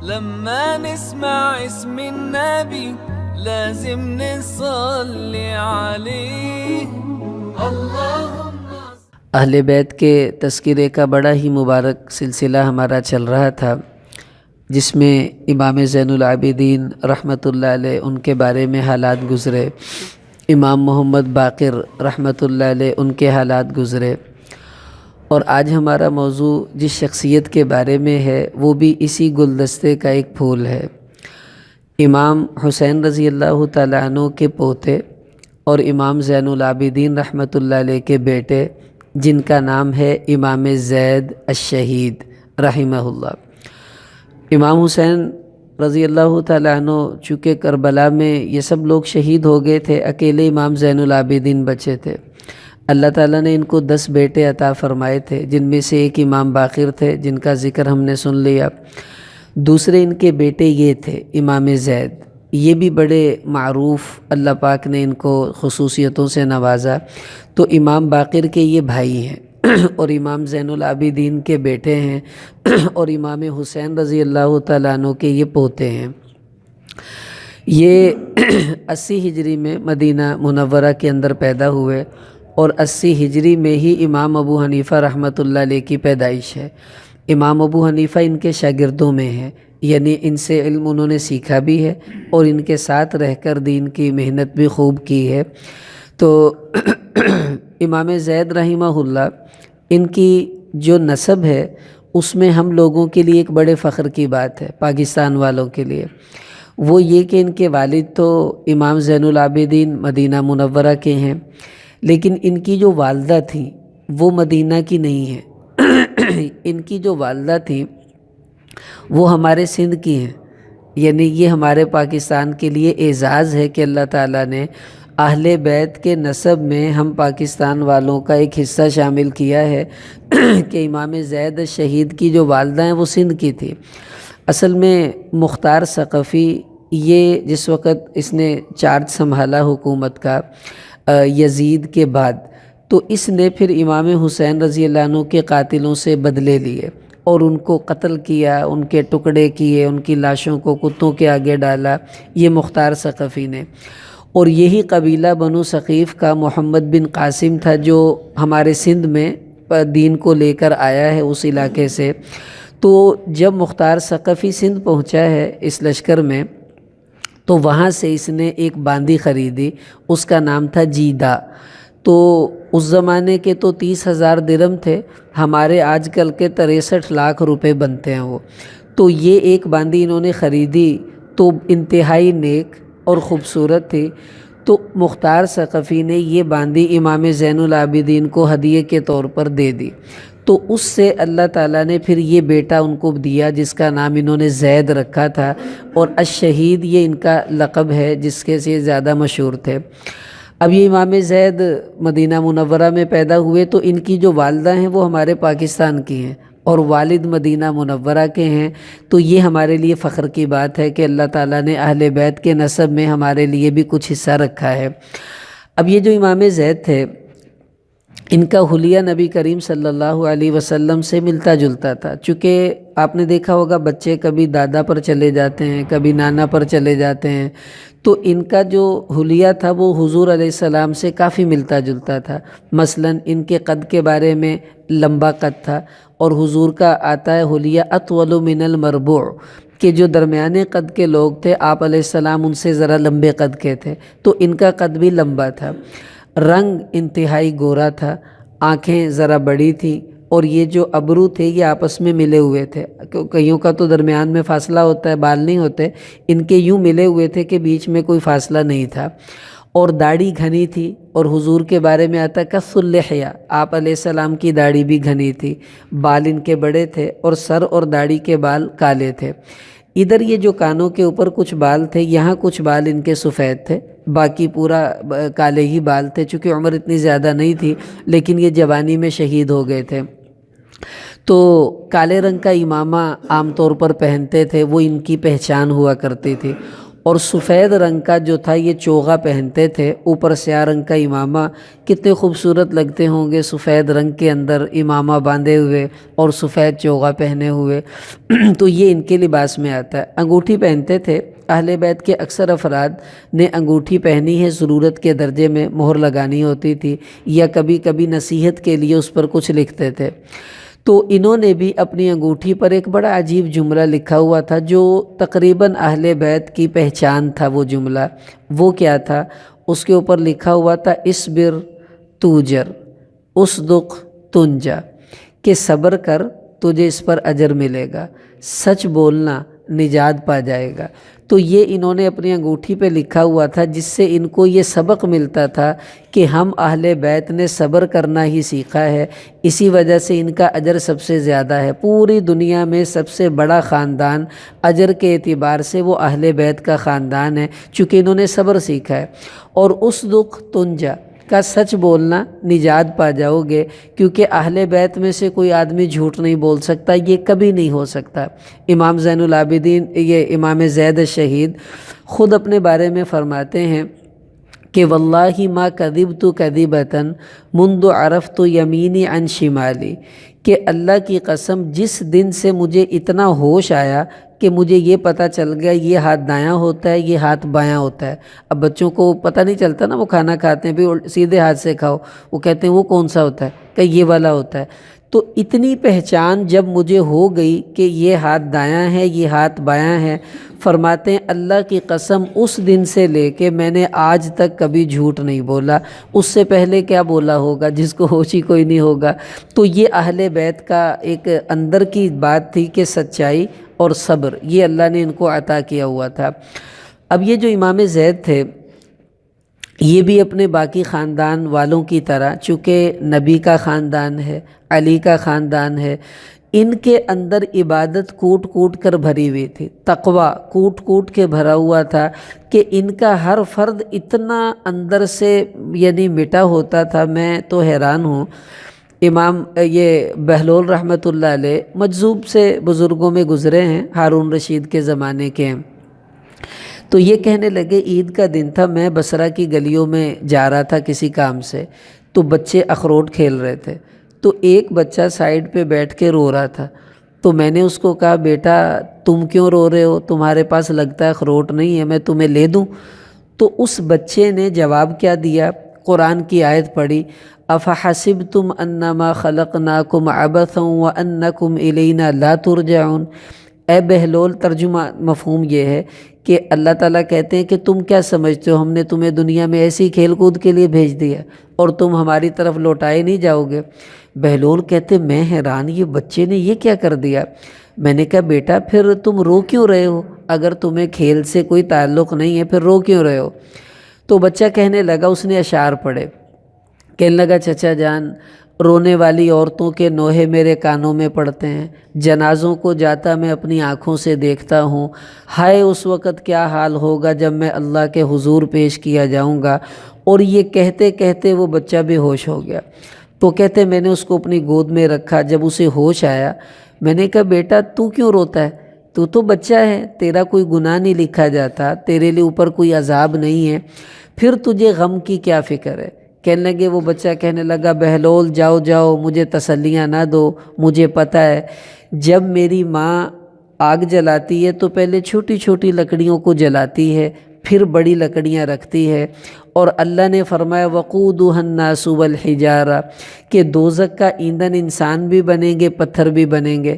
لما نسمع اسم النبي لازم نصلي عليه اللهم اہل بیت کے تذکرے کا بڑا ہی مبارک سلسلہ ہمارا چل رہا تھا، جس میں امام زین العابدین رحمۃ اللہ علیہ ان کے بارے میں حالات گزرے، امام محمد باقر رحمۃ اللہ علیہ ان کے حالات گزرے، اور آج ہمارا موضوع جس شخصیت کے بارے میں ہے وہ بھی اسی گلدستے کا ایک پھول ہے۔ امام حسین رضی اللہ تعالیٰ عنہ کے پوتے اور امام زین العابدین رحمۃ اللہ علیہ کے بیٹے، جن کا نام ہے امام زید الشہید رحمہ اللہ۔ امام حسین رضی اللہ تعالیٰ عنہ چونکہ کربلا میں یہ سب لوگ شہید ہو گئے تھے، اکیلے امام زین العابدین بچے تھے۔ اللہ تعالیٰ نے ان کو 10 بیٹے عطا فرمائے تھے، جن میں سے ایک امام باقر تھے، جن کا ذکر ہم نے سن لیا۔ دوسرے ان کے بیٹے یہ تھے امام زید، یہ بھی بڑے معروف، اللہ پاک نے ان کو خصوصیتوں سے نوازا۔ تو امام باقر کے یہ بھائی ہیں اور امام زین العابدین کے بیٹے ہیں، اور امام حسین رضی اللہ تعالیٰ عنہ کے یہ پوتے ہیں۔ یہ 80 ہجری میں مدینہ منورہ کے اندر پیدا ہوئے، اور 80 ہجری میں ہی امام ابو حنیفہ رحمۃ اللہ علیہ کی پیدائش ہے۔ امام ابو حنیفہ ان کے شاگردوں میں ہیں، یعنی ان سے علم انہوں نے سیکھا بھی ہے اور ان کے ساتھ رہ کر دین کی محنت بھی خوب کی ہے۔ تو امام زید رحمہ اللہ ان کی جو نسب ہے اس میں ہم لوگوں کے لیے ایک بڑے فخر کی بات ہے، پاکستان والوں کے لیے، وہ یہ کہ ان کے والد تو امام زین العابدین مدینہ منورہ کے ہیں، لیکن ان کی جو والدہ تھیں وہ مدینہ کی نہیں ہیں۔ ان کی جو والدہ تھیں وہ ہمارے سندھ کی ہیں، یعنی یہ ہمارے پاکستان کے لیے اعزاز ہے کہ اللہ تعالیٰ نے اہل بیت کے نسب میں ہم پاکستان والوں کا ایک حصہ شامل کیا ہے کہ امام زید شہید کی جو والدہ ہیں وہ سندھ کی تھی۔ اصل میں مختار ثقفی، یہ جس وقت اس نے چارج سنبھالا حکومت کا یزید کے بعد، تو اس نے پھر امام حسین رضی اللہ عنہ کے قاتلوں سے بدلے لیے اور ان کو قتل کیا، ان کے ٹکڑے کیے، ان کی لاشوں کو کتوں کے آگے ڈالا، یہ مختار ثقفی نے۔ اور یہی قبیلہ بنو ثقیف کا محمد بن قاسم تھا، جو ہمارے سندھ میں دین کو لے کر آیا ہے اس علاقے سے۔ تو جب مختار ثقفی سندھ پہنچا ہے اس لشکر میں، تو وہاں سے اس نے ایک باندی خریدی، اس کا نام تھا جیدہ۔ تو اس زمانے کے تو 30,000 درہم تھے، ہمارے آج کل کے 63 لاکھ روپے بنتے ہیں وہ۔ تو یہ ایک باندی انہوں نے خریدی، تو انتہائی نیک اور خوبصورت تھی۔ تو مختار ثقفی نے یہ باندی امام زین العابدین کو ہدیے کے طور پر دے دی۔ تو اس سے اللہ تعالیٰ نے پھر یہ بیٹا ان کو دیا، جس کا نام انہوں نے زید رکھا تھا، اور الشہید یہ ان کا لقب ہے جس کے سے زیادہ مشہور تھے۔ اب یہ امام زید مدینہ منورہ میں پیدا ہوئے، تو ان کی جو والدہ ہیں وہ ہمارے پاکستان کی ہیں اور والد مدینہ منورہ کے ہیں۔ تو یہ ہمارے لیے فخر کی بات ہے کہ اللہ تعالیٰ نے اہل بیت کے نسب میں ہمارے لیے بھی کچھ حصہ رکھا ہے۔ اب یہ جو امام زید تھے، ان کا حلیہ نبی کریم صلی اللہ علیہ وسلم سے ملتا جلتا تھا، چونکہ آپ نے دیکھا ہوگا بچے کبھی دادا پر چلے جاتے ہیں، کبھی نانا پر چلے جاتے ہیں، تو ان کا جو حلیہ تھا وہ حضور علیہ السلام سے کافی ملتا جلتا تھا۔ مثلا ان کے قد کے بارے میں لمبا قد تھا، اور حضور کا آتا ہے حلیہ اطول من المربوع، کہ جو درمیانے قد کے لوگ تھے آپ علیہ السلام ان سے ذرا لمبے قد کے تھے، تو ان کا قد بھی لمبا تھا۔ رنگ انتہائی گورا تھا، آنکھیں ذرا بڑی تھیں، اور یہ جو ابرو تھے یہ آپس میں ملے ہوئے تھے، کئیوں کا تو درمیان میں فاصلہ ہوتا ہے، بال نہیں ہوتے، ان کے یوں ملے ہوئے تھے کہ بیچ میں کوئی فاصلہ نہیں تھا۔ اور داڑھی گھنی تھی، اور حضور کے بارے میں آتا ہے کث اللحیہ، آپ علیہ السلام کی داڑھی بھی گھنی تھی، بال ان کے بڑے تھے، اور سر اور داڑھی کے بال کالے تھے۔ ادھر یہ جو کانوں کے اوپر کچھ بال تھے، یہاں کچھ بال ان کے سفید تھے، باقی پورا کالے ہی بال تھے، چونکہ عمر اتنی زیادہ نہیں تھی، لیکن یہ جوانی میں شہید ہو گئے تھے۔ تو کالے رنگ کا امامہ عام طور پر پہنتے تھے، وہ ان کی پہچان ہوا کرتی تھی۔ اور سفید رنگ کا جو تھا یہ چوغا پہنتے تھے، اوپر سیاہ رنگ کا امامہ۔ کتنے خوبصورت لگتے ہوں گے سفید رنگ کے اندر امامہ باندھے ہوئے اور سفید چوغا پہنے ہوئے تو یہ ان کے لباس میں آتا ہے۔ انگوٹھی پہنتے تھے۔ اہل بیت کے اکثر افراد نے انگوٹھی پہنی ہے، ضرورت کے درجے میں مہر لگانی ہوتی تھی یا کبھی کبھی نصیحت کے لیے اس پر کچھ لکھتے تھے۔ تو انہوں نے بھی اپنی انگوٹھی پر ایک بڑا عجیب جملہ لکھا ہوا تھا جو تقریباً اہل بیت کی پہچان تھا۔ وہ جملہ وہ کیا تھا؟ اس کے اوپر لکھا ہوا تھا اصبر توجر اصدق تنجا، کہ صبر کر تجھے اس پر اجر ملے گا، سچ بولنا نجات پا جائے گا۔ تو یہ انہوں نے اپنی انگوٹھی پہ لکھا ہوا تھا، جس سے ان کو یہ سبق ملتا تھا کہ ہم اہل بیت نے صبر کرنا ہی سیکھا ہے، اسی وجہ سے ان کا اجر سب سے زیادہ ہے۔ پوری دنیا میں سب سے بڑا خاندان اجر کے اعتبار سے وہ اہل بیت کا خاندان ہے، چونکہ انہوں نے صبر سیکھا ہے۔ اور اصدق تنجا کا سچ بولنا نجات پا جاؤ گے، کیونکہ اہل بیت میں سے کوئی آدمی جھوٹ نہیں بول سکتا، یہ کبھی نہیں ہو سکتا۔ امام زین العابدین، یہ امام زید شہید خود اپنے بارے میں فرماتے ہیں کہ واللہ ما کذبت کذبۃ منذ عرفت یمینی عن شمالی، کہ اللہ کی قسم جس دن سے مجھے اتنا ہوش آیا کہ مجھے یہ پتہ چل گیا یہ ہاتھ دایاں ہوتا ہے، یہ ہاتھ بایاں ہوتا ہے۔ اب بچوں کو پتہ نہیں چلتا نا، وہ کھانا کھاتے ہیں بھی سیدھے ہاتھ سے کھاؤ، وہ کہتے ہیں وہ کون سا ہوتا ہے، کہ یہ والا ہوتا ہے۔ تو اتنی پہچان جب مجھے ہو گئی کہ یہ ہاتھ دایاں ہے یہ ہاتھ بایاں ہے، فرماتے ہیں اللہ کی قسم اس دن سے لے کے میں نے آج تک کبھی جھوٹ نہیں بولا۔ اس سے پہلے کیا بولا ہوگا جس کو ہوش ہی کوئی نہیں ہوگا۔ تو یہ اہل بیت کا ایک اندر کی بات تھی کہ سچائی اور صبر یہ اللہ نے ان کو عطا کیا ہوا تھا۔ اب یہ جو امام زید تھے یہ بھی اپنے باقی خاندان والوں کی طرح، چونکہ نبی کا خاندان ہے، علی کا خاندان ہے، ان کے اندر عبادت کوٹ کوٹ کر بھری ہوئی تھی، تقوی کوٹ کوٹ کے بھرا ہوا تھا کہ ان کا ہر فرد اتنا اندر سے یعنی مٹا ہوتا تھا۔ میں تو حیران ہوں۔ امام یہ بہلول رحمۃ اللہ علیہ مجذوب سے بزرگوں میں گزرے ہیں، ہارون رشید کے زمانے کے ہیں۔ تو یہ کہنے لگے عید کا دن تھا، میں بصرہ کی گلیوں میں جا رہا تھا کسی کام سے، تو بچے اخروٹ کھیل رہے تھے، تو ایک بچہ سائیڈ پہ بیٹھ کے رو رہا تھا۔ تو میں نے اس کو کہا بیٹا تم کیوں رو رہے ہو، تمہارے پاس لگتا ہے اخروٹ نہیں ہے، میں تمہیں لے دوں؟ تو اس بچے نے جواب کیا دیا؟ قرآن کی آیت پڑھی، افحسبتم انما خلقناکم عبثا وانکم الینا لا ترجعون۔ اے بہلول، ترجمہ مفہوم یہ ہے کہ اللہ تعالیٰ کہتے ہیں کہ تم کیا سمجھتے ہو ہم نے تمہیں دنیا میں ایسی کھیل کود کے لیے بھیج دیا اور تم ہماری طرف لوٹائے نہیں جاؤ گے؟ بہلول کہتے میں حیران، یہ بچے نے یہ کیا کر دیا؟ میں نے کہا بیٹا پھر تم رو کیوں رہے ہو؟ اگر تمہیں کھیل سے کوئی تعلق نہیں ہے پھر رو کیوں رہے ہو؟ تو بچہ کہنے لگا، اس نے اشعار پڑھے، کہنے لگا چچا جان رونے والی عورتوں کے نوحے میرے کانوں میں پڑتے ہیں، جنازوں کو جاتا میں اپنی آنکھوں سے دیکھتا ہوں، ہائے اس وقت کیا حال ہوگا جب میں اللہ کے حضور پیش کیا جاؤں گا۔ اور یہ کہتے کہتے وہ بچہ بے ہوش ہو گیا۔ تو کہتے میں نے اس کو اپنی گود میں رکھا، جب اسے ہوش آیا میں نے کہا بیٹا تو کیوں روتا ہے؟ تو تو بچہ ہے، تیرا کوئی گناہ نہیں لکھا جاتا، تیرے لیے اوپر کوئی عذاب نہیں ہے، پھر تجھے غم کی کیا فکر ہے؟ کہنے لگے، وہ بچہ کہنے لگا بہلول جاؤ جاؤ مجھے تسلیاں نہ دو، مجھے پتہ ہے جب میری ماں آگ جلاتی ہے تو پہلے چھوٹی چھوٹی لکڑیوں کو جلاتی ہے پھر بڑی لکڑیاں رکھتی ہے، اور اللہ نے فرمایا وقودها الناس والحجارہ کہ دوزخ کا ایندھن انسان بھی بنیں گے پتھر بھی بنیں گے۔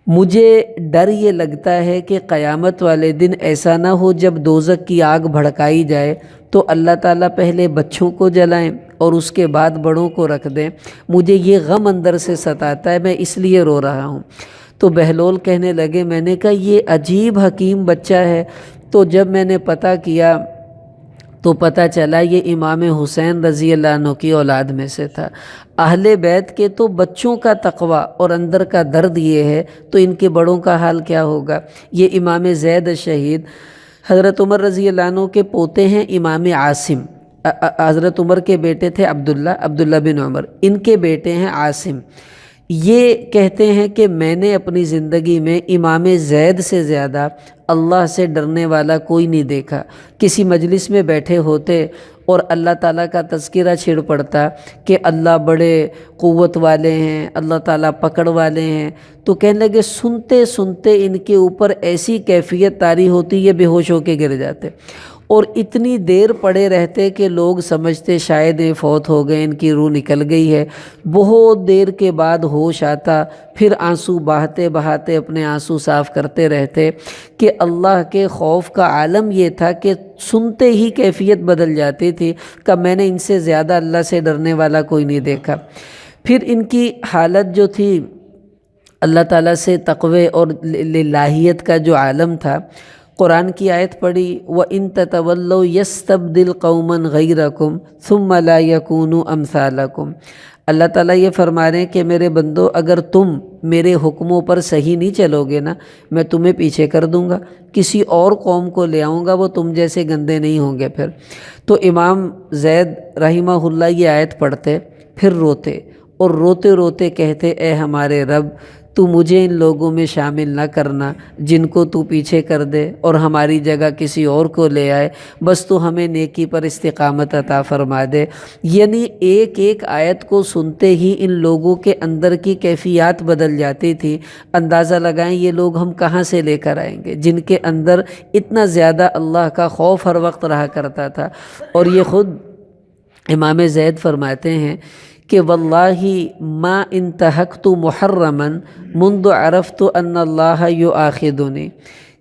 مجھے ڈر یہ لگتا ہے کہ قیامت والے دن ایسا نہ ہو جب دوزخ کی آگ بھڑکائی جائے تو اللہ تعالیٰ پہلے بچوں کو جلائیں اور اس کے بعد بڑوں کو رکھ دیں، مجھے یہ غم اندر سے ستاتا ہے، میں اس لیے رو رہا ہوں۔ تو بہلول کہنے لگے، میں نے کہا یہ عجیب حکیم بچہ ہے۔ تو جب میں نے پتہ کیا تو پتہ چلا یہ امام حسین رضی اللہ عنہ کی اولاد میں سے تھا۔ اہل بیت کے تو بچوں کا تقوی اور اندر کا درد یہ ہے، تو ان کے بڑوں کا حال کیا ہوگا؟ یہ امام زید شہید حضرت عمر رضی اللہ عنہ کے پوتے ہیں امام عاصم، حضرت عمر کے بیٹے تھے عبداللہ بن عمر، ان کے بیٹے ہیں عاصم۔ یہ کہتے ہیں کہ میں نے اپنی زندگی میں امام زید سے زیادہ اللہ سے ڈرنے والا کوئی نہیں دیکھا۔ کسی مجلس میں بیٹھے ہوتے اور اللہ تعالیٰ کا تذکرہ چھڑ پڑتا کہ اللہ بڑے قوت والے ہیں، اللہ تعالیٰ پکڑ والے ہیں، تو کہنے لگے سنتے سنتے ان کے اوپر ایسی کیفیت طاری ہوتی یہ بے ہوش ہو کے گر جاتے، اور اتنی دیر پڑے رہتے کہ لوگ سمجھتے شاید یہ فوت ہو گئے، ان کی روح نکل گئی ہے۔ بہت دیر کے بعد ہوش آتا، پھر آنسو بہاتے بہاتے اپنے آنسو صاف کرتے رہتے کہ اللہ کے خوف کا عالم یہ تھا کہ سنتے ہی کیفیت بدل جاتی تھی کہ میں نے ان سے زیادہ اللہ سے ڈرنے والا کوئی نہیں دیکھا۔ پھر ان کی حالت جو تھی اللہ تعالیٰ سے تقوی اور للہیت کا جو عالم تھا، قرآن کی آیت پڑھی وَإِن تَتَوَلَّوْا يَسْتَبْدِلْ قَوْمًا غَيْرَكُمْ ثُمَّ لَا يَكُونُوا أَمْثَالَكُمْ۔ اللہ تعالیٰ یہ فرما رہے ہیں کہ میرے بندو اگر تم میرے حکموں پر صحیح نہیں چلو گے نا، میں تمہیں پیچھے کر دوں گا، کسی اور قوم کو لے آؤں گا، وہ تم جیسے گندے نہیں ہوں گے۔ پھر تو امام زید رحمہ اللہ یہ آیت پڑھتے، پھر روتے اور روتے روتے کہتے اے ہمارے رب تو مجھے ان لوگوں میں شامل نہ کرنا جن کو تو پیچھے کر دے اور ہماری جگہ کسی اور کو لے آئے، بس تو ہمیں نیکی پر استقامت عطا فرما دے۔ یعنی ایک ایک آیت کو سنتے ہی ان لوگوں کے اندر کی کیفیات بدل جاتی تھی۔ اندازہ لگائیں یہ لوگ ہم کہاں سے لے کر آئیں گے جن کے اندر اتنا زیادہ اللہ کا خوف ہر وقت رہا کرتا تھا۔ اور یہ خود امام زید فرماتے ہیں کہ واللہ ما انتہکت محرما منذ عرفت ان اللہ یؤاخذنی،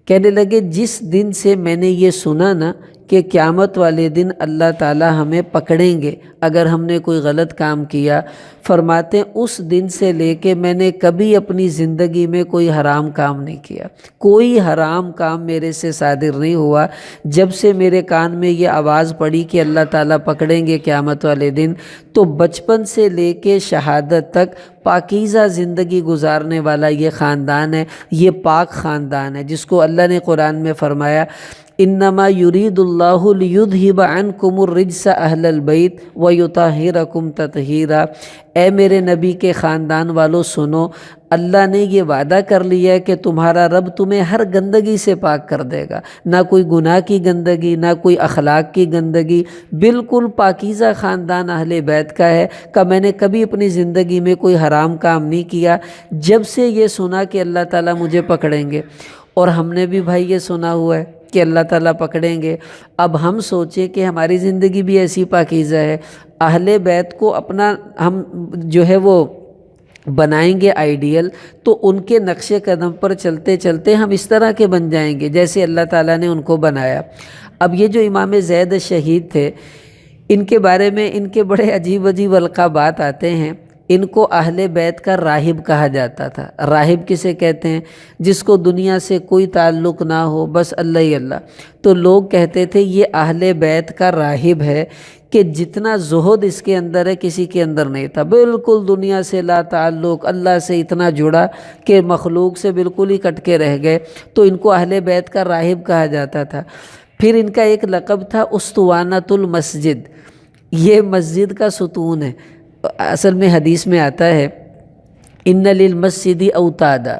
کہنے لگے جس دن سے میں نے یہ سنا نا کہ قیامت والے دن اللہ تعالی ہمیں پکڑیں گے اگر ہم نے کوئی غلط کام کیا، فرماتے ہیں اس دن سے لے کے میں نے کبھی اپنی زندگی میں کوئی حرام کام نہیں کیا، کوئی حرام کام میرے سے صادر نہیں ہوا۔ جب سے میرے کان میں یہ آواز پڑی کہ اللہ تعالیٰ پکڑیں گے قیامت والے دن، تو بچپن سے لے کے شہادت تک پاکیزہ زندگی گزارنے والا یہ خاندان ہے، یہ پاک خاندان ہے جس کو اللہ نے قرآن میں فرمایا انما یرید اللہ لیذہب عنکم الرجس اہل البیت ویطہرکم تطہیرا۔ اے میرے نبی کے خاندان والو سنو، اللہ نے یہ وعدہ کر لیا ہے کہ تمہارا رب تمہیں ہر گندگی سے پاک کر دے گا، نہ کوئی گناہ کی گندگی، نہ کوئی اخلاق کی گندگی، بالکل پاکیزہ خاندان اہل بیت کا ہے کہ میں نے کبھی اپنی زندگی میں کوئی حرام کام نہیں کیا۔ جب سے یہ سنا کہ اللہ تعالیٰ مجھے پکڑیں گے، اور ہم نے بھی بھائی یہ سنا ہوا ہے کہ اللہ تعالیٰ پکڑیں گے، اب ہم سوچیں کہ ہماری زندگی بھی ایسی پاکیزہ ہے، اہل بیت کو اپنا ہم جو ہے وہ بنائیں گے آئیڈیل، تو ان کے نقش قدم پر چلتے چلتے ہم اس طرح کے بن جائیں گے جیسے اللہ تعالیٰ نے ان کو بنایا۔ اب یہ جو امام زید شہید تھے، ان کے بارے میں ان کے بڑے عجیب عجیب القابات آتے ہیں۔ ان کو اہل بیت کا راہب کہا جاتا تھا۔ راہب کسے کہتے ہیں؟ جس کو دنیا سے کوئی تعلق نہ ہو، بس اللہ ہی اللہ۔ تو لوگ کہتے تھے یہ اہل بیت کا راہب ہے کہ جتنا زہد اس کے اندر ہے کسی کے اندر نہیں تھا، بالکل دنیا سے لا تعلق، اللہ سے اتنا جڑا کہ مخلوق سے بالکل ہی کٹ کے رہ گئے، تو ان کو اہل بیت کا راہب کہا جاتا تھا۔ پھر ان کا ایک لقب تھا اسطوانۃ المسجد، یہ مسجد کا ستون ہے۔ اصل میں حدیث میں آتا ہے ان للمسجد اوتادا،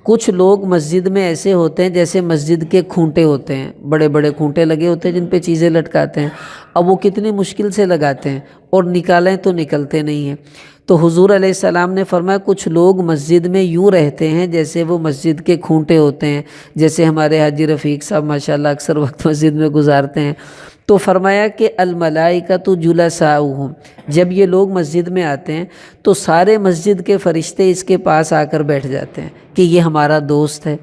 کچھ لوگ مسجد میں ایسے ہوتے ہیں جیسے مسجد کے کھونٹے ہوتے ہیں، بڑے بڑے کھونٹے لگے ہوتے ہیں جن پہ چیزیں لٹکاتے ہیں، اب وہ کتنی مشکل سے لگاتے ہیں اور نکالیں تو نکلتے نہیں ہیں۔ تو حضور علیہ السلام نے فرمایا کچھ لوگ مسجد میں یوں رہتے ہیں جیسے وہ مسجد کے کھونٹے ہوتے ہیں، جیسے ہمارے حاجی رفیق صاحب ماشاءاللہ اکثر وقت مسجد میں گزارتے ہیں۔ تو فرمایا کہ الملائکۃ جلساؤہم، جب یہ لوگ مسجد میں آتے ہیں تو سارے مسجد کے فرشتے اس کے پاس آ کر بیٹھ جاتے ہیں کہ یہ ہمارا دوست ہے۔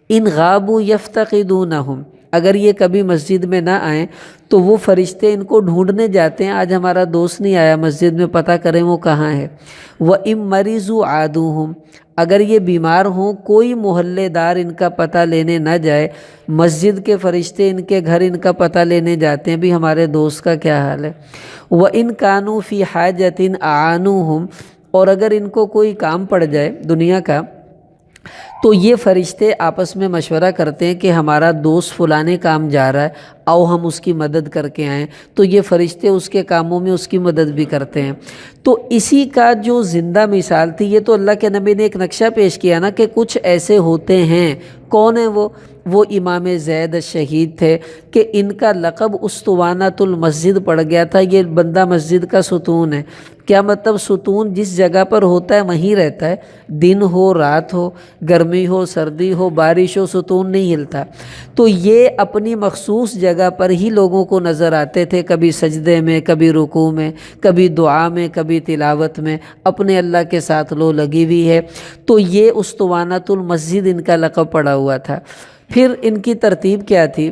ان غابوا یفتقدونہم، اگر یہ کبھی مسجد میں نہ آئیں تو وہ فرشتے ان کو ڈھونڈنے جاتے ہیں، آج ہمارا دوست نہیں آیا مسجد میں، پتہ کریں وہ کہاں ہے۔ وَإِن مَرِضُوا عَادُوهُمْ، اگر یہ بیمار ہوں، کوئی محلے دار ان کا پتہ لینے نہ جائے، مسجد کے فرشتے ان کے گھر ان کا پتہ لینے جاتے ہیں بھی ہمارے دوست کا کیا حال ہے۔ وَإِن كَانُوا فِي حَاجَةٍ أَعَانُوهُمْ، اور اگر ان کو کوئی کام پڑ جائے دنیا کا تو یہ فرشتے آپس میں مشورہ کرتے ہیں کہ ہمارا دوست فلانے کام جا رہا ہے، آؤ ہم اس کی مدد کر کے آئیں، تو یہ فرشتے اس کے کاموں میں اس کی مدد بھی کرتے ہیں۔ تو اسی کا جو زندہ مثال تھی، یہ تو اللہ کے نبی نے ایک نقشہ پیش کیا نا کہ کچھ ایسے ہوتے ہیں۔ کون ہیں وہ امام زید الشہید تھے کہ ان کا لقب اسطوانۃ المسجد پڑ گیا تھا۔ یہ بندہ مسجد کا ستون ہے۔ کیا مطلب؟ ستون جس جگہ پر ہوتا ہے وہیں رہتا ہے، دن ہو رات ہو، گرمی ہو سردی ہو بارش ہو، ستون نہیں ہلتا۔ تو یہ اپنی مخصوص جگہ پر ہی لوگوں کو نظر آتے تھے، کبھی سجدے میں، کبھی رکوع میں، کبھی دعا میں، کبھی تلاوت میں، اپنے اللہ کے ساتھ لو لگی ہوئی ہے۔ تو یہ اسطوانۃ المسجد ان کا لقب پڑا ہوا تھا۔ پھر ان کی ترتیب کیا تھی؟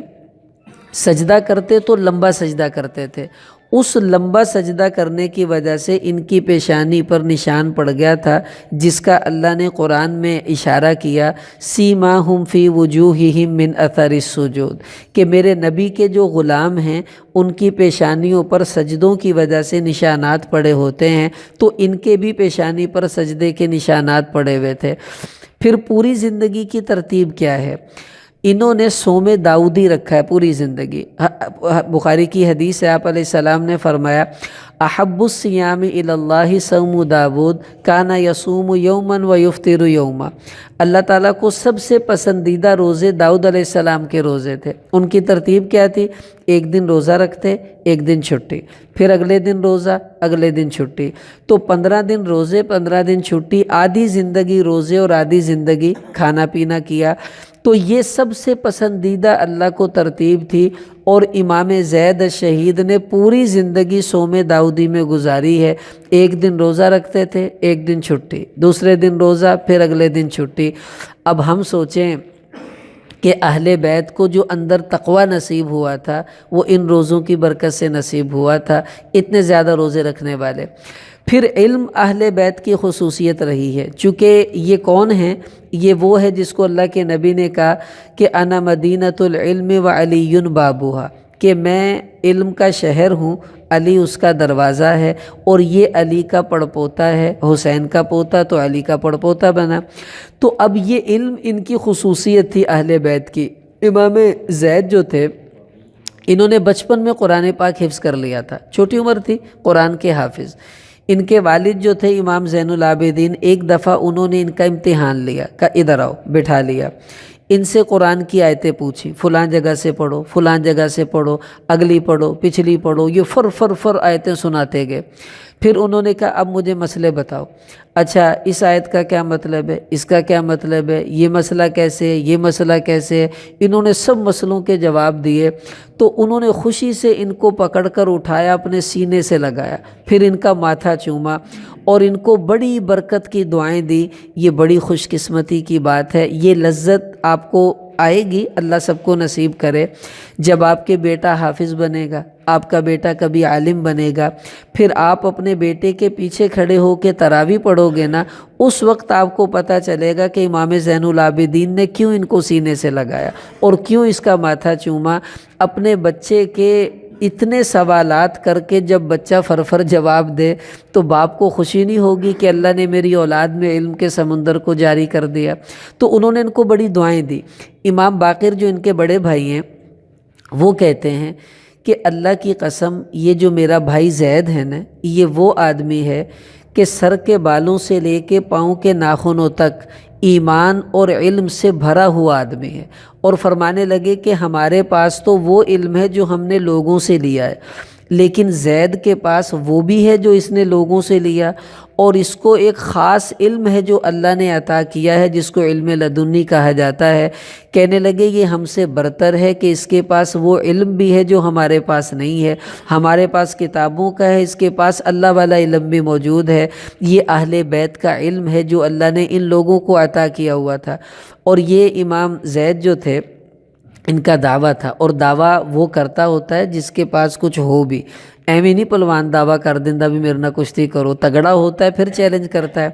سجدہ کرتے تو لمبا سجدہ کرتے تھے۔ اس لمبا سجدہ کرنے کی وجہ سے ان کی پیشانی پر نشان پڑ گیا تھا، جس کا اللہ نے قرآن میں اشارہ کیا، سیماہم فی وجوہہم من اثر السجود، کہ میرے نبی کے جو غلام ہیں ان کی پیشانیوں پر سجدوں کی وجہ سے نشانات پڑے ہوتے ہیں، تو ان کے بھی پیشانی پر سجدے کے نشانات پڑے ہوئے تھے۔ پھر پوری زندگی کی ترتیب کیا ہے؟ انہوں نے صوم داؤدی رکھا ہے پوری زندگی۔ بخاری کی حدیث ہے، آپ علیہ السلام نے فرمایا، احب الصیام الی اللہ صوم داود کانا یصوم یوما و یفطر یوما۔ اللہ تعالیٰ کو سب سے پسندیدہ روزے داؤد علیہ السلام کے روزے تھے۔ ان کی ترتیب کیا تھی؟ ایک دن روزہ رکھتے، ایک دن چھٹی، پھر اگلے دن روزہ، اگلے دن چھٹی، تو 15 دن روزے، 15 دن چھٹی، آدھی زندگی روزے اور آدھی زندگی کھانا پینا کیا۔ تو یہ سب سے پسندیدہ اللہ کو ترتیب تھی، اور امام زید الشہید نے پوری زندگی صوم داؤدی میں گزاری ہے۔ ایک دن روزہ رکھتے تھے، ایک دن چھٹی، دوسرے دن روزہ، پھر اگلے دن چھٹی۔ اب ہم سوچیں کہ اہل بیت کو جو اندر تقوی نصیب ہوا تھا وہ ان روزوں کی برکت سے نصیب ہوا تھا، اتنے زیادہ روزے رکھنے والے۔ پھر علم اہل بیت کی خصوصیت رہی ہے، چونکہ یہ کون ہیں؟ یہ وہ ہے جس کو اللہ کے نبی نے کہا کہ انا مدینۃ العلم و علی بابوہا، کہ میں علم کا شہر ہوں، علی اس کا دروازہ ہے، اور یہ علی کا پڑپوتا ہے، حسین کا پوتا تو علی کا پڑپوتا بنا۔ تو اب یہ علم ان کی خصوصیت تھی اہل بیت کی۔ امام زید جو تھے انہوں نے بچپن میں قرآن پاک حفظ کر لیا تھا، چھوٹی عمر تھی، قرآن کے حافظ۔ ان کے والد جو تھے امام زین العابدین، ایک دفعہ انہوں نے ان کا امتحان لیا، کہا ادھر آؤ، بٹھا لیا، ان سے قرآن کی آیتیں پوچھی، فلاں جگہ سے پڑھو، فلاں جگہ سے پڑھو، اگلی پڑھو، پچھلی پڑھو، یہ فر آیتیں سناتے گئے۔ پھر انہوں نے کہا اب مجھے مسئلے بتاؤ، اچھا اس آیت کا کیا مطلب ہے، اس کا کیا مطلب ہے، یہ مسئلہ کیسے ہے، یہ مسئلہ کیسے ہے۔ انہوں نے سب مسئلوں کے جواب دیے، تو انہوں نے خوشی سے ان کو پکڑ کر اٹھایا، اپنے سینے سے لگایا، پھر ان کا ماتھا چوما اور ان کو بڑی برکت کی دعائیں دی۔ یہ بڑی خوش قسمتی کی بات ہے، یہ لذت آپ کو آئے گی، اللہ سب کو نصیب کرے، جب آپ کے بیٹا حافظ بنے گا، آپ کا بیٹا کبھی عالم بنے گا، پھر آپ اپنے بیٹے کے پیچھے کھڑے ہو کے تراویح پڑھو گے نا، اس وقت آپ کو پتہ چلے گا کہ امام زین العابدین نے کیوں ان کو سینے سے لگایا اور کیوں اس کا ماتھا چوما۔ اپنے بچے کے اتنے سوالات کر کے جب بچہ فر جواب دے تو باپ کو خوشی نہیں ہوگی کہ اللہ نے میری اولاد میں علم کے سمندر کو جاری کر دیا۔ تو انہوں نے ان کو بڑی دعائیں دی۔ امام باقر جو ان کے بڑے بھائی ہیں وہ کہتے ہیں کہ اللہ کی قسم، یہ جو میرا بھائی زید ہے نا، یہ وہ آدمی ہے کہ سر کے بالوں سے لے کے پاؤں کے ناخنوں تک ایمان اور علم سے بھرا ہوا آدمی ہے۔ اور فرمانے لگے کہ ہمارے پاس تو وہ علم ہے جو ہم نے لوگوں سے لیا ہے، لیکن زید کے پاس وہ بھی ہے جو اس نے لوگوں سے لیا، اور اس کو ایک خاص علم ہے جو اللہ نے عطا کیا ہے، جس کو علم لدنی کہا جاتا ہے۔ کہنے لگے یہ ہم سے برتر ہے کہ اس کے پاس وہ علم بھی ہے جو ہمارے پاس نہیں ہے، ہمارے پاس کتابوں کا ہے، اس کے پاس اللہ والا علم بھی موجود ہے۔ یہ اہل بیت کا علم ہے جو اللہ نے ان لوگوں کو عطا کیا ہوا تھا۔ اور یہ امام زید جو تھے ان کا دعویٰ تھا، اور دعویٰ وہ کرتا ہوتا ہے جس کے پاس کچھ ہو بھی، ایویں نہیں پلوان دعویٰ کر دیندا بھی میرے نہ کشتی کرو، تگڑا ہوتا ہے پھر چیلنج کرتا ہے۔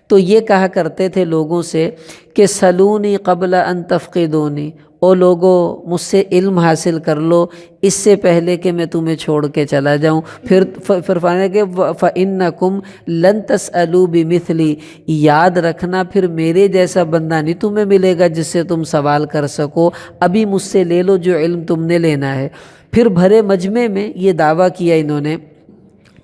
تو یہ کہا کرتے تھے لوگوں سے کہ سلونی قبل ان تفقدونی، او لوگو مجھ سے علم حاصل کر لو اس سے پہلے کہ میں تمہیں چھوڑ کے چلا جاؤں۔ پھر فرمانے کہ فَإِنَّكُمْ لَن تَسْأَلُوا بِمِثْلِي، یاد رکھنا پھر میرے جیسا بندہ نہیں تمہیں ملے گا جس سے تم سوال کر سکو، ابھی مجھ سے لے لو جو علم تم نے لینا ہے۔ پھر بھرے مجمع میں یہ دعویٰ کیا انہوں نے،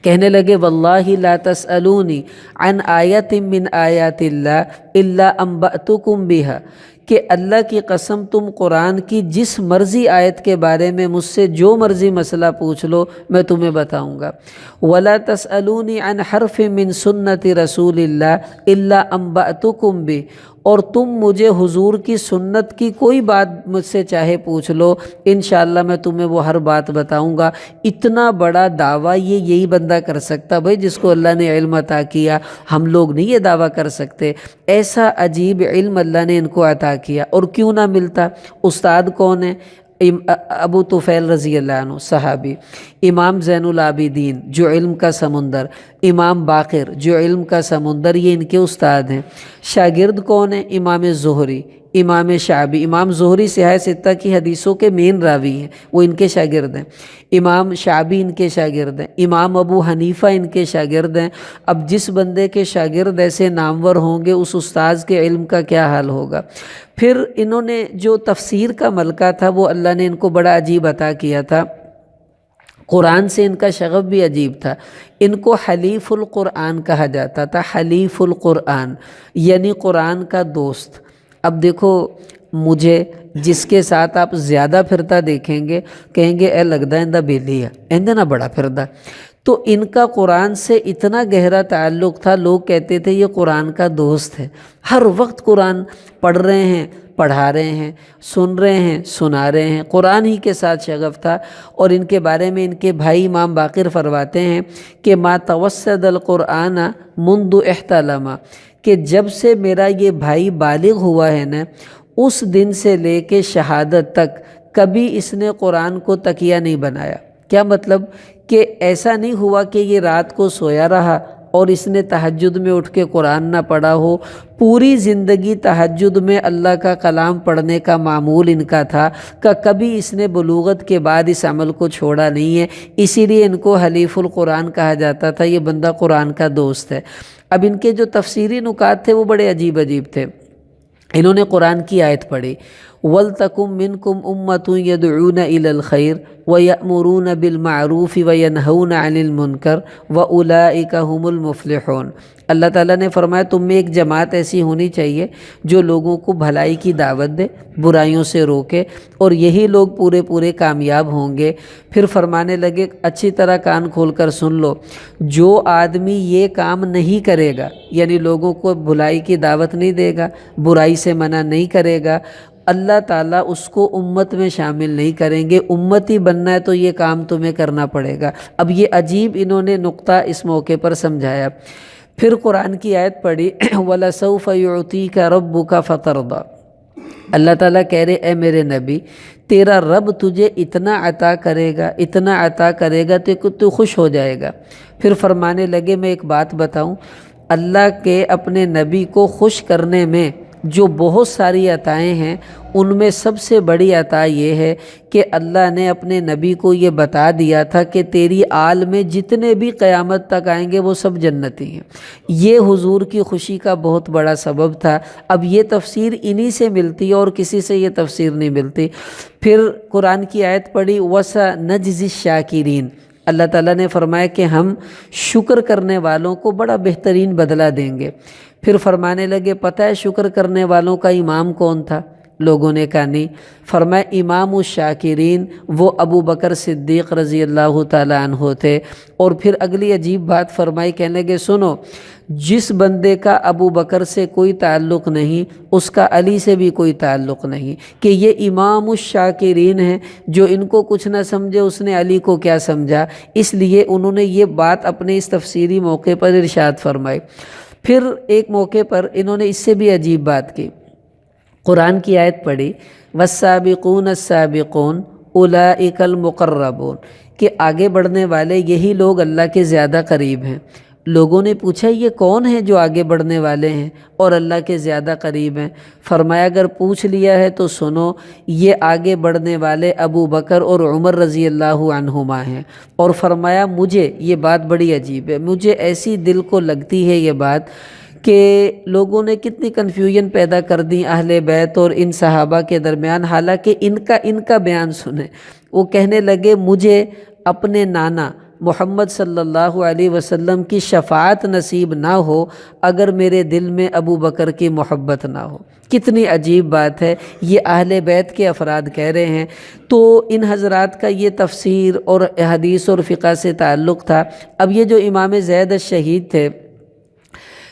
کہنے لگے واللہ لا تسألونی عن آیت من آیات اللہ الا انبأتکم بہا، کہ اللہ کی قسم تم قرآن کی جس مرضی آیت کے بارے میں مجھ سے جو مرضی مسئلہ پوچھ لو میں تمہیں بتاؤں گا۔ ولا تسألونی عن حرف من سنت رسول اللہ الا انبأتکم بہ، اور تم مجھے حضور کی سنت کی کوئی بات مجھ سے چاہے پوچھ لو، انشاءاللہ میں تمہیں وہ ہر بات بتاؤں گا۔ اتنا بڑا دعویٰ یہی بندہ کر سکتا بھائی جس کو اللہ نے علم عطا کیا، ہم لوگ نہیں یہ دعویٰ کر سکتے۔ ایسا عجیب علم اللہ نے ان کو عطا کیا، اور کیوں نہ ملتا؟ استاد کون ہے؟ ابو طفیل رضی اللہ عنہ صحابی، امام زین العابدین جو علم کا سمندر، امام باقر جو علم کا سمندر، یہ ان کے استاد ہیں۔ شاگرد کون ہیں؟ امام زہری، امام شعبی۔ امام زہری صحاح ستہ کی حدیثوں کے مین راوی ہیں، وہ ان کے شاگرد ہیں۔ امام شعبی ان کے شاگرد ہیں، امام ابو حنیفہ ان کے شاگرد ہیں۔ اب جس بندے کے شاگرد ایسے نامور ہوں گے اس استاذ کے علم کا کیا حال ہوگا؟ پھر انہوں نے جو تفسیر کا ملکہ تھا وہ اللہ نے ان کو بڑا عجیب عطا کیا تھا۔ قرآن سے ان کا شغف بھی عجیب تھا۔ ان کو حلیف القرآن کہا جاتا تھا، حلیف القرآن یعنی قرآن کا دوست۔ اب دیکھو مجھے جس کے ساتھ آپ زیادہ پھرتا دیکھیں گے کہیں گے اے لگدا اندہ بیلی ہے، اندہ نہ بڑا پھردا۔ تو ان کا قرآن سے اتنا گہرا تعلق تھا، لوگ کہتے تھے یہ قرآن کا دوست ہے، ہر وقت قرآن پڑھ رہے ہیں، پڑھا رہے ہیں، سن رہے ہیں، سنا رہے ہیں، قرآن ہی کے ساتھ شغف تھا۔ اور ان کے بارے میں ان کے بھائی امام باقر فرماتے ہیں کہ ما توسد القرآن منذ احتلم، کہ جب سے میرا یہ بھائی بالغ ہوا ہے نا اس دن سے لے کے شہادت تک کبھی اس نے قرآن کو تکیہ نہیں بنایا۔ کیا مطلب؟ کہ ایسا نہیں ہوا کہ یہ رات کو سویا رہا اور اس نے تہجد میں اٹھ کے قرآن نہ پڑھا ہو، پوری زندگی تہجد میں اللہ کا کلام پڑھنے کا معمول ان کا تھا کہ کبھی اس نے بلوغت کے بعد اس عمل کو چھوڑا نہیں ہے، اسی لیے ان کو حلیف القرآن کہا جاتا تھا، یہ بندہ قرآن کا دوست ہے۔ اب ان کے جو تفسیری نکات تھے وہ بڑے عجیب عجیب تھے۔ انہوں نے قرآن کی آیت پڑھی وَلْتَكُمْ مِنْكُمْ أُمَّةٌ يَدْعُونَ إِلَى الْخَيْرِ وَيَأْمُرُونَ بِالْمَعْرُوفِ وَيَنْهَوْنَ عَنِ الْمُنْكَرِ وَأُولَئِكَ هُمُ الْمُفْلِحُونَ۔ اللہ تعالیٰ نے فرمایا تم میں ایک جماعت ایسی ہونی چاہیے جو لوگوں کو بھلائی کی دعوت دے، برائیوں سے روکے، اور یہی لوگ پورے کامیاب ہوں گے۔ پھر فرمانے لگے اچھی طرح کان کھول کر سن لو، جو آدمی یہ کام نہیں کرے گا یعنی لوگوں کو بھلائی کی دعوت نہیں دے گا، برائی سے منع نہیں کرے گا، اللہ تعالیٰ اس کو امت میں شامل نہیں کریں گے۔ امتی بننا ہے تو یہ کام تمہیں کرنا پڑے گا۔ اب یہ عجیب انہوں نے نقطہ اس موقع پر سمجھایا۔ پھر قرآن کی آیت پڑھی وَلَسَوْفَ يُعْطِيكَ رَبُّكَ فَتَرْضَىٰ۔ اللہ تعالیٰ کہہ رہے اے میرے نبی تیرا رب تجھے اتنا عطا کرے گا کہ تو خوش ہو جائے گا۔ پھر فرمانے لگے میں ایک بات بتاؤں، اللہ کے اپنے نبی کو خوش کرنے میں جو بہت ساری عطائیں ہیں ان میں سب سے بڑی عطا یہ ہے کہ اللہ نے اپنے نبی کو یہ بتا دیا تھا کہ تیری آل میں جتنے بھی قیامت تک آئیں گے وہ سب جنتی ہیں۔ یہ حضور کی خوشی کا بہت بڑا سبب تھا۔ اب یہ تفسیر انہی سے ملتی ہے اور کسی سے یہ تفسیر نہیں ملتی۔ پھر قرآن کی آیت پڑھی وَسَنَجْزِي الشَّاكِرِينَ۔ اللہ تعالیٰ نے فرمایا کہ ہم شکر کرنے والوں کو بڑا بہترین بدلہ دیں گے۔ پھر فرمانے لگے پتہ ہے شکر کرنے والوں کا امام کون تھا؟ لوگوں نے کہا نہیں۔ فرمایا امام الشاکرین وہ ابو بکر صدیق رضی اللہ تعالیٰ عنہ تھے۔ اور پھر اگلی عجیب بات فرمائی، کہنے لگے سنو جس بندے کا ابو بکر سے کوئی تعلق نہیں اس کا علی سے بھی کوئی تعلق نہیں، کہ یہ امام الشاکرین ہیں، جو ان کو کچھ نہ سمجھے اس نے علی کو کیا سمجھا، اس لیے انہوں نے یہ بات اپنے اس تفسیری موقع پر ارشاد فرمائی۔ پھر ایک موقع پر انہوں نے اس سے بھی عجیب بات کی، قرآن کی آیت پڑھی والسابقون السابقون اولئک المقربون، کہ آگے بڑھنے والے یہی لوگ اللہ کے زیادہ قریب ہیں۔ لوگوں نے پوچھا یہ کون ہیں جو آگے بڑھنے والے ہیں اور اللہ کے زیادہ قریب ہیں؟ فرمایا اگر پوچھ لیا ہے تو سنو، یہ آگے بڑھنے والے ابو بکر اور عمر رضی اللہ عنہما ہیں۔ اور فرمایا مجھے یہ بات بڑی عجیب ہے، مجھے ایسی دل کو لگتی ہے یہ بات کہ لوگوں نے کتنی کنفیوژن پیدا کر دی اہل بیت اور ان صحابہ کے درمیان، حالانکہ ان کا بیان سنیں۔ وہ کہنے لگے مجھے اپنے نانا محمد صلی اللہ علیہ وسلم کی شفاعت نصیب نہ ہو اگر میرے دل میں ابو بکر کی محبت نہ ہو۔ کتنی عجیب بات ہے، یہ اہل بیت کے افراد کہہ رہے ہیں۔ تو ان حضرات کا یہ تفسیر اور حدیث اور فقہ سے تعلق تھا۔ اب یہ جو امام زید الشہید تھے،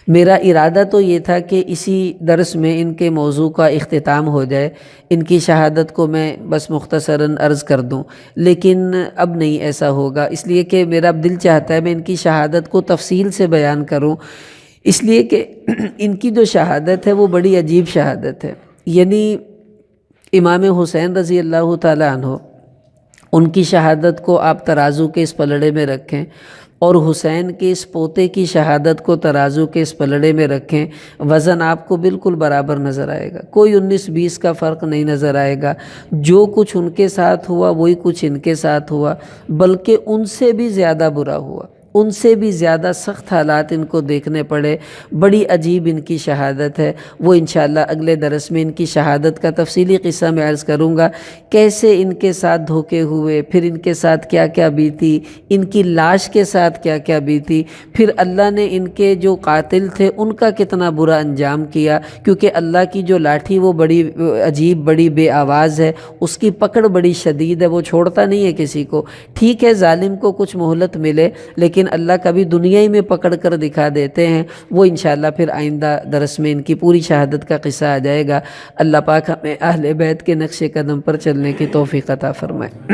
میرا ارادہ تو یہ تھا کہ اسی درس میں ان کے موضوع کا اختتام ہو جائے، ان کی شہادت کو میں بس مختصراً عرض کر دوں، لیکن اب نہیں ایسا ہوگا، اس لیے کہ میرا دل چاہتا ہے میں ان کی شہادت کو تفصیل سے بیان کروں، اس لیے کہ ان کی جو شہادت ہے وہ بڑی عجیب شہادت ہے۔ یعنی امام حسین رضی اللہ تعالیٰ عنہ، ان کی شہادت کو آپ ترازو کے اس پلڑے میں رکھیں اور حسین کے اس پوتے کی شہادت کو ترازو کے اس پلڑے میں رکھیں، وزن آپ کو بالکل برابر نظر آئے گا، کوئی 19-20 کا فرق نہیں نظر آئے گا۔ جو کچھ ان کے ساتھ ہوا وہی کچھ ان کے ساتھ ہوا، بلکہ ان سے بھی زیادہ برا ہوا، ان سے بھی زیادہ سخت حالات ان کو دیکھنے پڑے۔ بڑی عجیب ان کی شہادت ہے، وہ انشاءاللہ اگلے درس میں ان کی شہادت کا تفصیلی قصہ میں عرض کروں گا، کیسے ان کے ساتھ دھوکے ہوئے، پھر ان کے ساتھ کیا کیا بیتی، ان کی لاش کے ساتھ کیا کیا بیتی، پھر اللہ نے ان کے جو قاتل تھے ان کا کتنا برا انجام کیا، کیونکہ اللہ کی جو لاٹھی وہ بڑی عجیب، بڑی بے آواز ہے، اس کی پکڑ بڑی شدید ہے، وہ چھوڑتا نہیں ہے کسی کو۔ ٹھیک ہے ظالم کو کچھ مہلت ملے، لیکن اللہ کبھی دنیا ہی میں پکڑ کر دکھا دیتے ہیں۔ وہ انشاءاللہ پھر آئندہ درس میں ان کی پوری شہادت کا قصہ آ جائے گا۔ اللہ پاک ہمیں اہل بیت کے نقش قدم پر چلنے کی توفیق عطا فرمائے۔